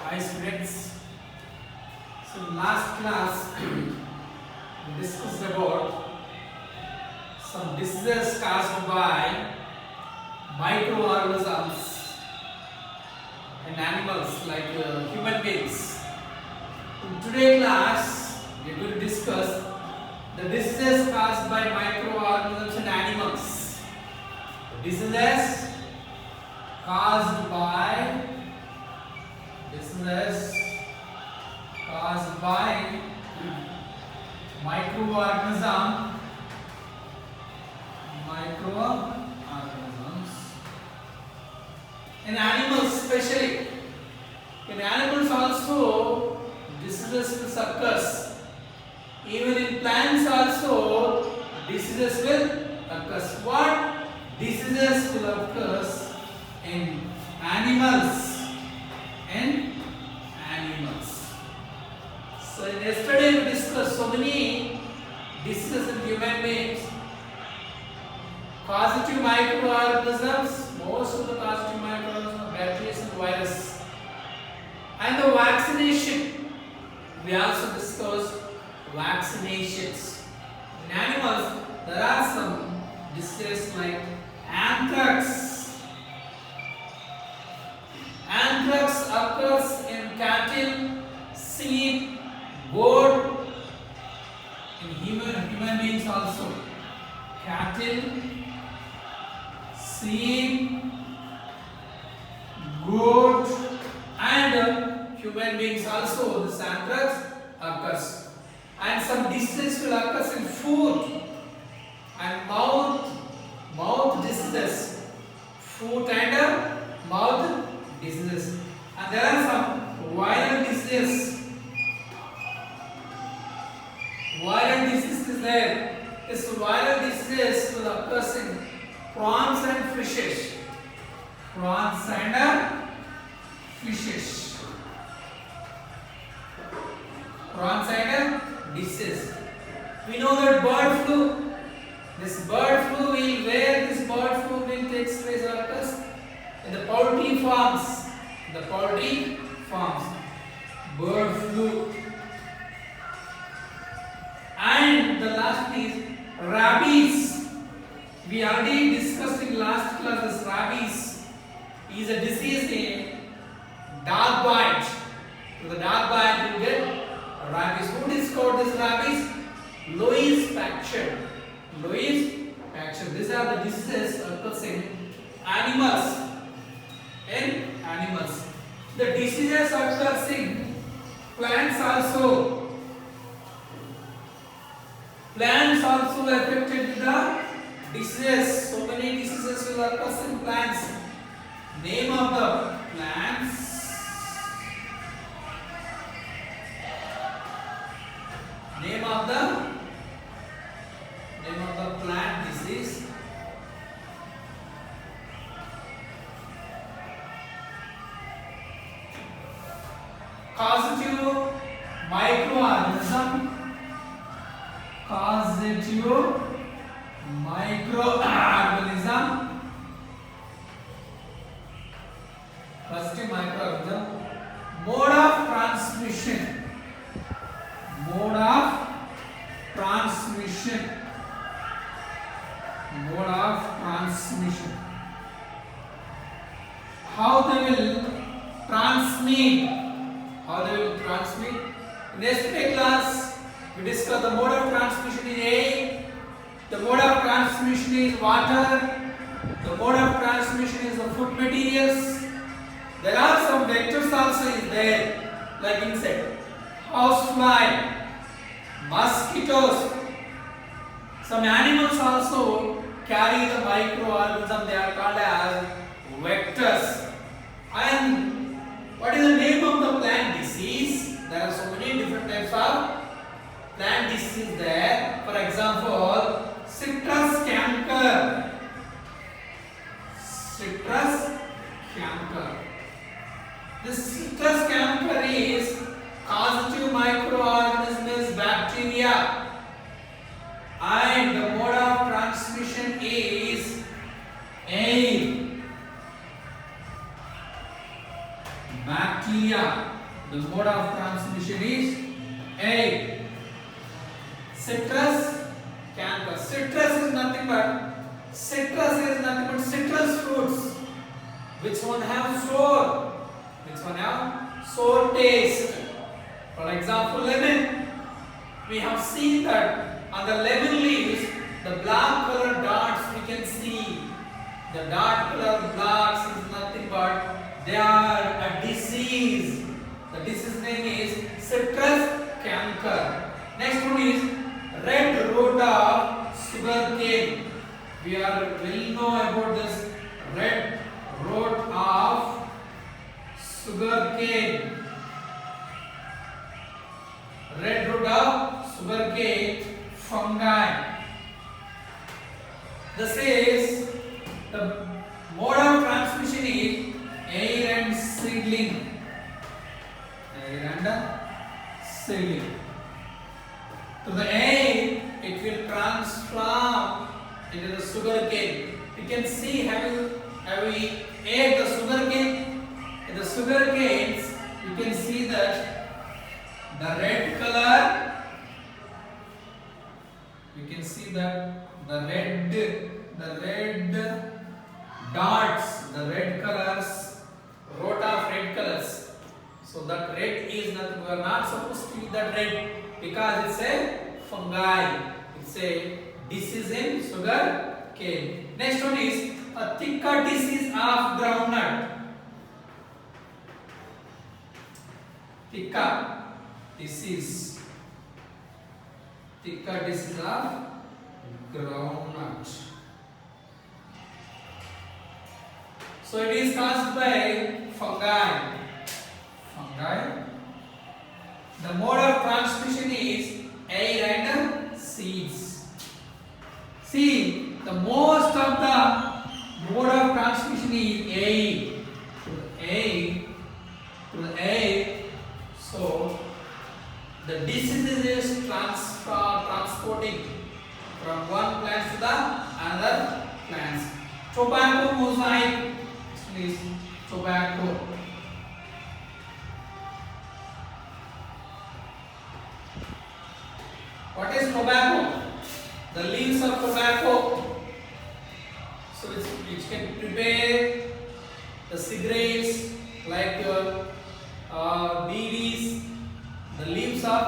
Hi students. So last class we discussed about some diseases caused by microorganisms and animals like human beings. In today's class we are going to discuss the diseases caused by microorganisms and animals. The diseases caused by microorganisms in animals especially. In animals also diseases will occur. Even in plants also diseases will occur. What diseases will occur in animals? So yesterday we discussed so many diseases in human beings. Causative microorganisms, most of the causative microorganisms are bacteria and virus. And the vaccination, we also discussed vaccinations. In animals, there are some diseases like anthrax. Anthrax occurs in cattle, sheep, goat, in human beings also. Cattle, sheep, goat, and human beings also this anthrax occurs. And some diseases will occur in food and mouth diseases. Food and mouth diseases. And there are some viral diseases. Viral disease is there. This viral disease will occur in prawns and fishes. Prawns and fishes. Prawns and disease. We know that bird flu. This bird flu will where this bird flu will take place occurs in the poultry farms. The poultry farms. Bird flu. And the last is rabies. We already discussed in last class this rabies is a disease in dog bite. So the dog bite you get rabies. Who discovered this rabies? Louis Pasteur. Louis Pasteur. These are the diseases occurring animals. In animals. The diseases occur in plants also. Plants also affected with the diseases. So many diseases will occur in plants. Name of the plants. Name of the plant disease. Causative microorganism. Causative microorganism. Causative microorganism. Mode of transmission. Mode of transmission. Mode of transmission. How they will transmit. How they will transmit. In yesterday class, we discussed the mode of transmission is air. The mode of transmission is water. The mode of transmission is the food materials. There are some vectors also is there, like insect, housefly, mosquitoes. Some animals also carry the microorganism. They are called as vectors. And what is the name of the plant disease? There are so many different types of plant disease there. For example, citrus canker. Citrus canker. This citrus canker is causative microorganism is bacteria, and the mode of transmission is air. Bacteria. The mode of transmission is A. Citrus canker. Citrus is nothing but citrus fruits. Which one have sour? Which one have sour taste? For example, lemon. We have seen that on the lemon leaves, the black color dots we can see. The dark color blocks is nothing but they are a disease. The disease name is citrus canker. Next one is red root of sugar cane. We are well know about this red root of sugar cane. Red root of sugar cane fungi. This is the mode of transmission is air and seedling. Air and seedling. To the air, it will transform into the sugar cane. You can see have we ate the sugar cane? In the sugar canes, you can see that the red color. You can see that the red dots, the red colors, root of red colors. So that red is nothing. We are not supposed to eat that red because it's a fungi. It's a disease in sugar cane. Next one is a thicker disease of groundnut. Thicker disease of groundnut. So it is caused by fungi. The mode of transmission is air and seeds. See, the most of the mode of transmission is air. To the air. So the disease is transporting from one plant to the another plants. Tobacco mosaic. Please, tobacco. What is tobacco? The leaves of tobacco. So which can prepare the cigarettes like BDs. The leaves of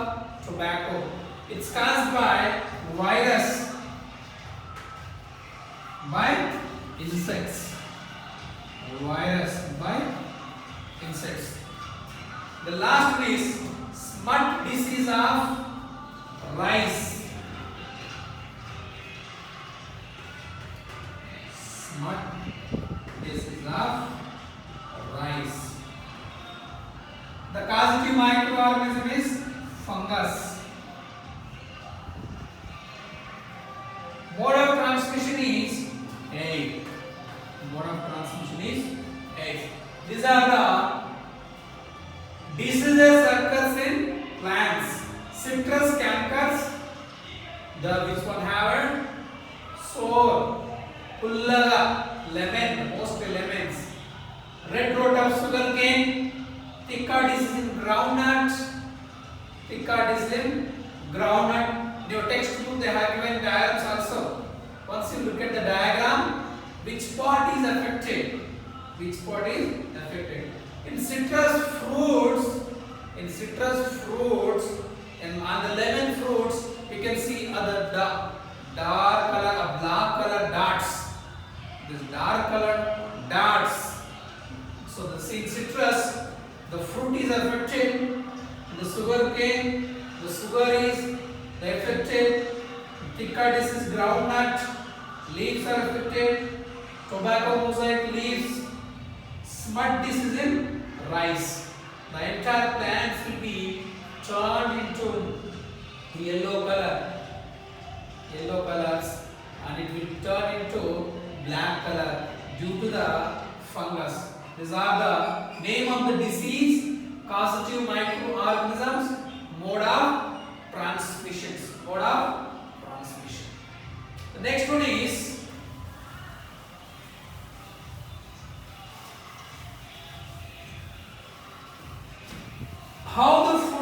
tobacco. It's caused by virus, by insects. Virus by insects. The last one is smut disease of rice. Smut disease of rice. The causative microorganism is fungus. Mode of transmission is air. Mode of transmission is air. These are the diseases occurs in plants. Citrus cankers, the which one have sour, pullaga, lemon, mostly lemons. Red root of sugar cane, thicker disease in groundnut. In your textbook they have given diagrams also. Once you look at the diagram, which part is affected? In citrus fruits, and on the lemon fruits, you can see other dark color, black color dots. This dark color dots. So the citrus, the fruit is affected. In the sugar cane, the sugar is affected. Thicker disease groundnut, leaves are affected. Tobacco mosaic leaves. Smut disease in rice. The entire plants will be turned into yellow colors, and it will turn into black color due to the fungus. These are the name of the disease, causative microorganisms, mode of transmission. The next one is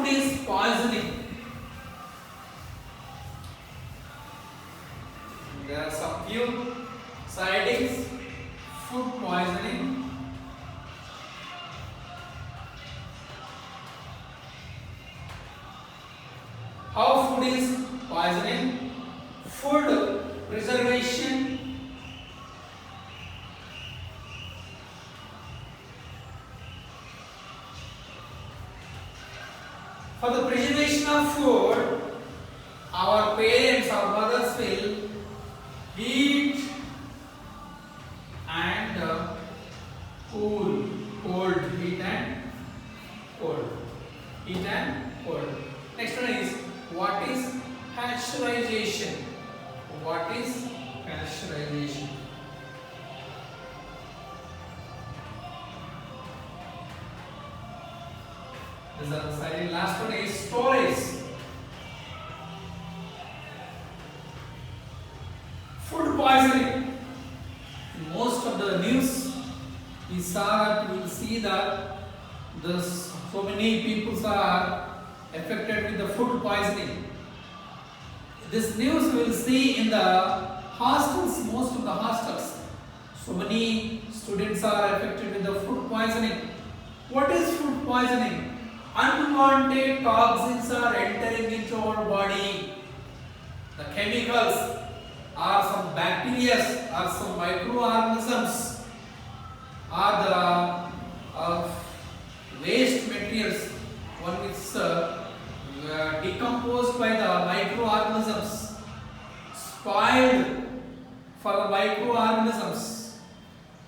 is poisoning? There are some few sightings. Food poisoning. How food is poisoning? Food preservation. For the preservation of food, our parents, our mothers will heat and cool. Cold, heat and cold. Heat and cold. Next one is, what is pasteurization? What is pasteurization? These are the silent. Last one is storage. Food poisoning. In most of the news, we will see that so many people are affected with the food poisoning. This news we will see in the hostels, most of the hostels. So many students are affected with the food poisoning. What is food poisoning? Unwanted toxins are entering into our body. The chemicals are some bacteria, are some microorganisms, are the waste materials, one which decomposed by the microorganisms, spoiled for the microorganisms.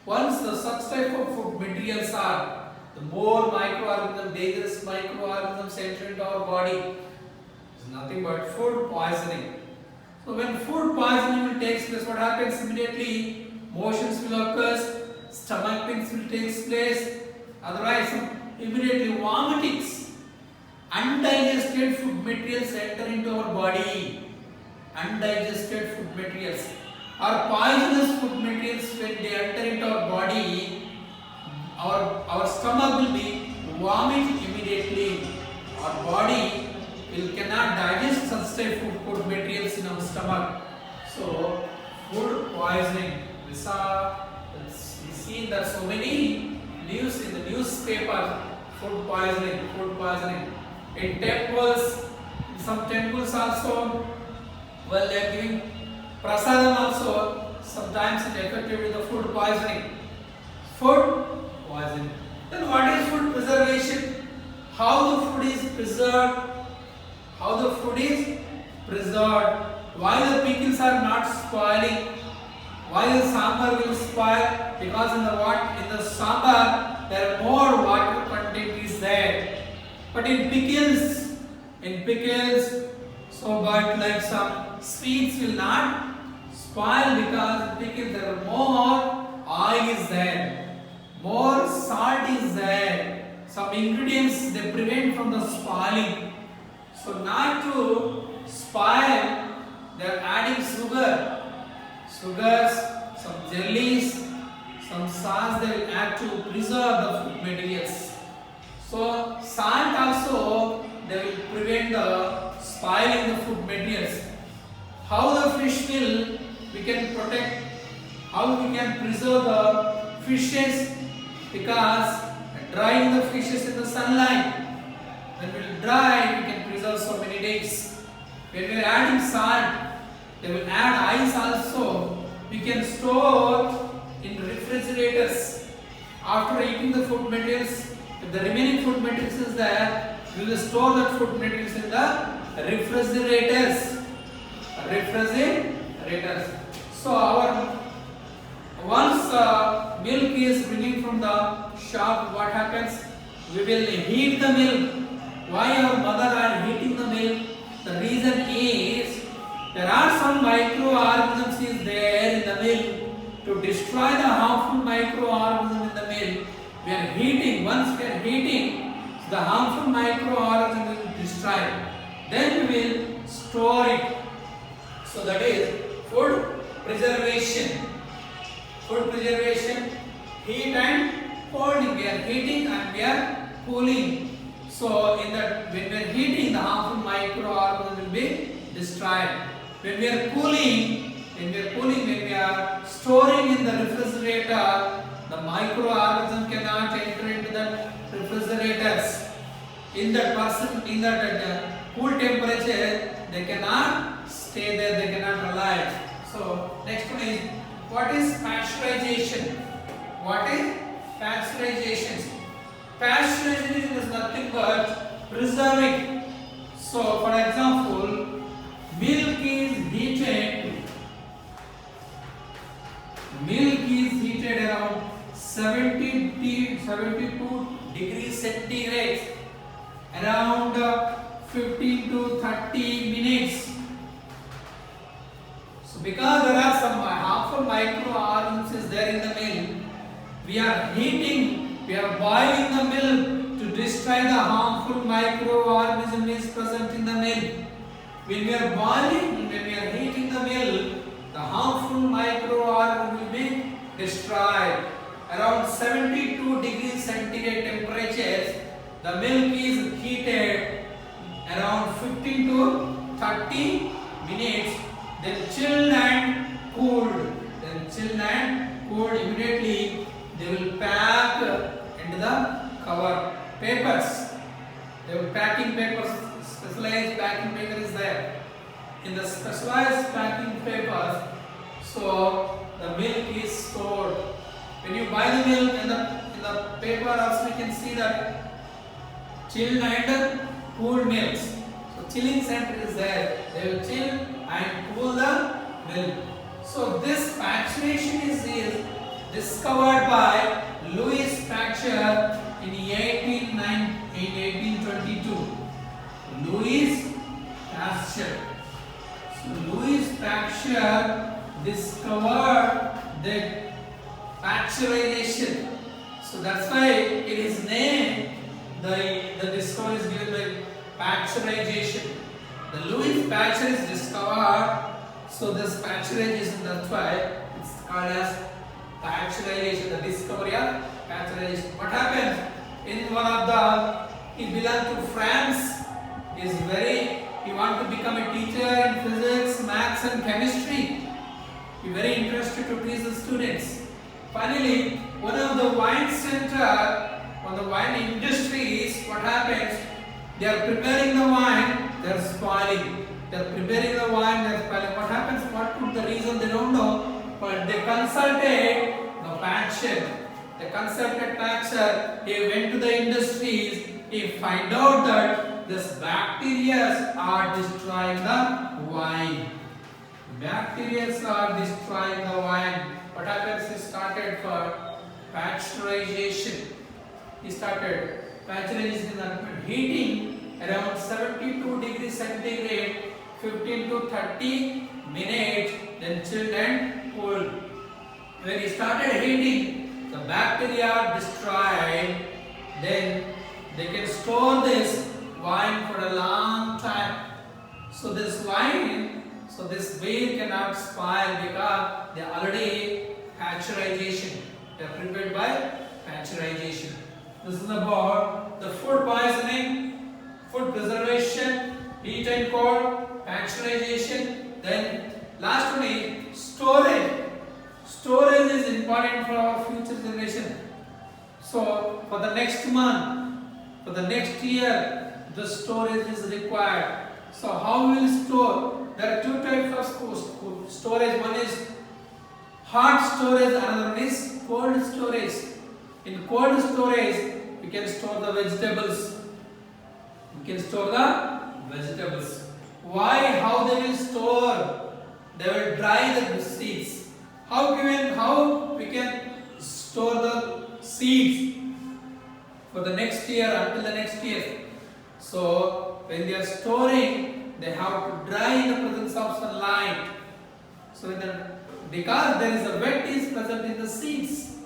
Once such type of food materials are, the more microorganisms, dangerous microorganisms enter into our body. It's nothing but food poisoning. So when food poisoning will take place, what happens immediately? Motions will occur, stomach pains will take place, otherwise immediately vomitings. Undigested food materials enter into our body. Undigested food materials or poisonous food materials, when they enter into our body, our stomach will be vomit immediately. Our body cannot digest such type of food materials in our stomach. So food poisoning. We see that so many news in the newspaper. Food poisoning, food poisoning. In temples, in some temples also, well, they are giving prasadam also. Sometimes it affected with the food poisoning. Food poisoning. Then what is food preservation? How the food is preserved? How the food is preserved? Why the pickles are not spoiling? Why the sambar will spoil? Because in the sambar there are more water content is there. But in pickles, but like some sweets will not spoil, because in pickles there are more oil is there, more salt is there. Some ingredients they prevent from the spoiling. So not to spoil, they are adding sugars, some jellies, some sauce they will add to preserve the food materials. So salt also they will prevent the spoiling the food materials. How the fish we can protect, how we can preserve the fishes, because drying the fishes in the sunlight, when it will dry we can preserve so many days. When we are adding salt, they will add ice also. We can store in refrigerators. After eating the food materials, if the remaining food materials is there, we will store that food materials in the refrigerators. So once milk is bringing from the shop, what happens? We will heat the milk. Why our mother are heating the milk? The reason is there are some microorganisms is there in the milk. To destroy the harmful microorganisms in the milk, we are heating. Once we are heating, the harmful microorganisms will be destroyed. Then we will store it. So that is food preservation. Food preservation, heat and cooling. We are heating and we are cooling. So in that, when we are heating, the harmful microorganisms will be destroyed. When we are cooling, when we are storing in the refrigerator, the microorganism cannot enter into the refrigerators. In that cool temperature, they cannot stay there, they cannot alive. So next one is, what is pasteurization? What is pasteurization? Pasteurization is nothing but preserving. So for example, milk is heated around 72 degrees centigrade, around 15 to 30 minutes. So because there are some harmful microorganisms there in the milk, we are boiling the milk to destroy the harmful microorganism is present in the milk. When we are heating the milk, the harmful microorganism will be destroyed. Around 72 degrees centigrade temperatures, the milk is heated around 15 to 30 minutes, then chilled and cooled. Immediately they will pack into the cover papers. They will packing papers, specialized packing paper is there. In the specialized packing papers, so the milk is stored. When you buy the milk in the paper also you can see that chilled and cooled milks. So chilling center is there. They will chill and cool the milk. So this pasteurization is discovered by Louis Pasteur in 1822. Louis Pasteur. So Louis Pasteur discovered the pasteurization. So that's why it is named, the discovery is given by pasteurization. The Louis Pasteur is discovered, so this pasteurization, that's why it's called as pasteurization, the discovery of pasteurization. What happens in one of the, he belonged to France, he want to become a teacher in physics, maths and chemistry. He very interested to teach the students. Finally, one of the wine center, on the wine industries, what happens? They are preparing the wine, they are spoiling. They are preparing the wine, they are spoiling. What happens? What could the reason? They don't know. But they consulted the Pasteur. They consulted Pasteur. He went to the industries. He find out that this bacteria are destroying the wine. Bacteria are destroying the wine. What happens? He started for pasteurization. He started pasteurization, heating around 72 degrees centigrade, 15 to 30 minutes, then chilled and cooled. When he started heating, the bacteria are destroyed. Then they can store this wine for a long time. So this wine, this beer cannot spoil because they are already pasteurization. They are prepared by pasteurization. This is about the food poisoning, food preservation, heat and cold, pasteurization. Then last one is storage. Storage is important for our future generation. So for the next month, for the next year, the storage is required. So how we will store? There are two types of storage. One is hot storage, another one is cold storage. In cold storage, we can store the vegetables. Why? How they will store? They will dry the seeds. How we can store the seeds for the next year, until the next year? So when they are storing, they have to dry in the presence of sunlight. So because there is a wet is present in the seeds,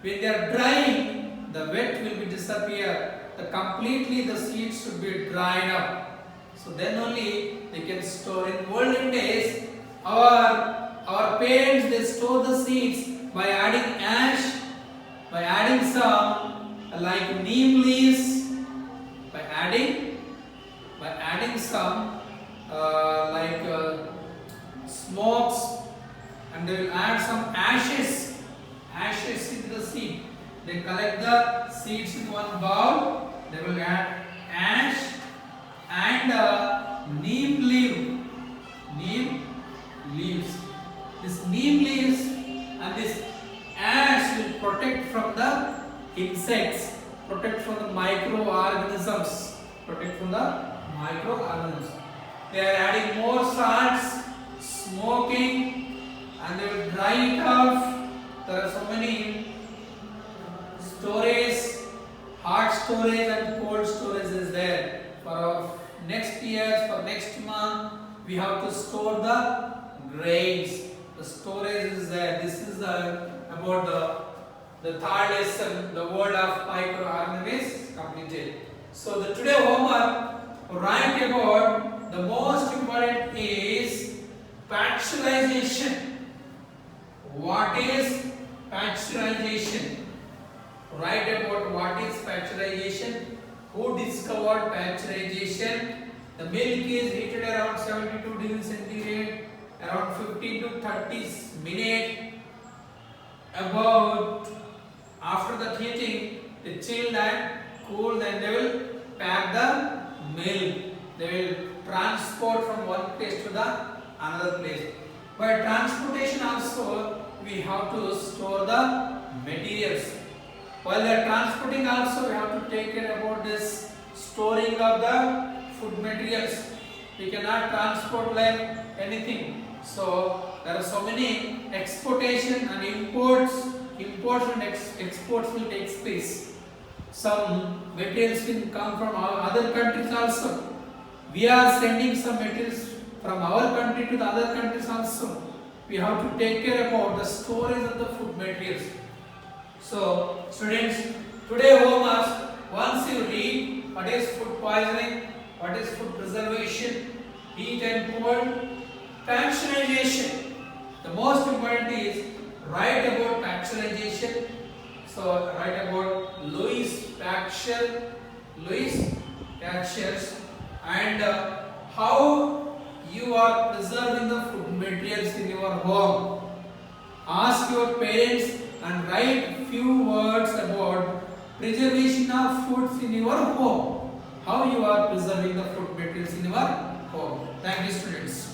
when they are drying, the wet will be disappear. Completely the seeds should be dried up. So then only they can store. In olden days, our parents, they store the seeds by adding ash, by adding some like neem leaves, by ashes into the seed. They collect the seeds in one bowl. They will add ash and neem leaves. This neem leaves and this ash will protect from the insects, protect from the microorganisms, They are adding more salts, smoking, and they will dry it off. There are so many storage, hot storage and cold storage is there. For our next year, for next month, we have to store the grains. The storage is there. This is about the third lesson, the world of microorganisms completed. So the today homework, write about the most important is pasteurization. What is pasteurization? Write about what is pasteurization, who discovered pasteurization. The milk is heated around 72 degrees centigrade, around 15 to 30 minutes. About after the heating, they chill and cool, then they will pack the milk. They will transport from one place to the another place. By transportation also, we have to store the materials. While they are transporting also, we have to take care about this storing of the food materials. We cannot transport like anything. So there are so many exportation and imports and exports will take place. Some materials will come from other countries also. We are sending some materials from our country to the other countries also. We have to take care about the storage of the food materials. So students, today homework, once you read what is food poisoning, what is food preservation, heat and cold, pasteurization. The most important is write about pasteurization. So write about Louis Pasteur, and how you are preserving the food materials in your home. Ask your parents and write few words about preservation of foods in your home. How you are preserving the food materials in your home. Thank you, students.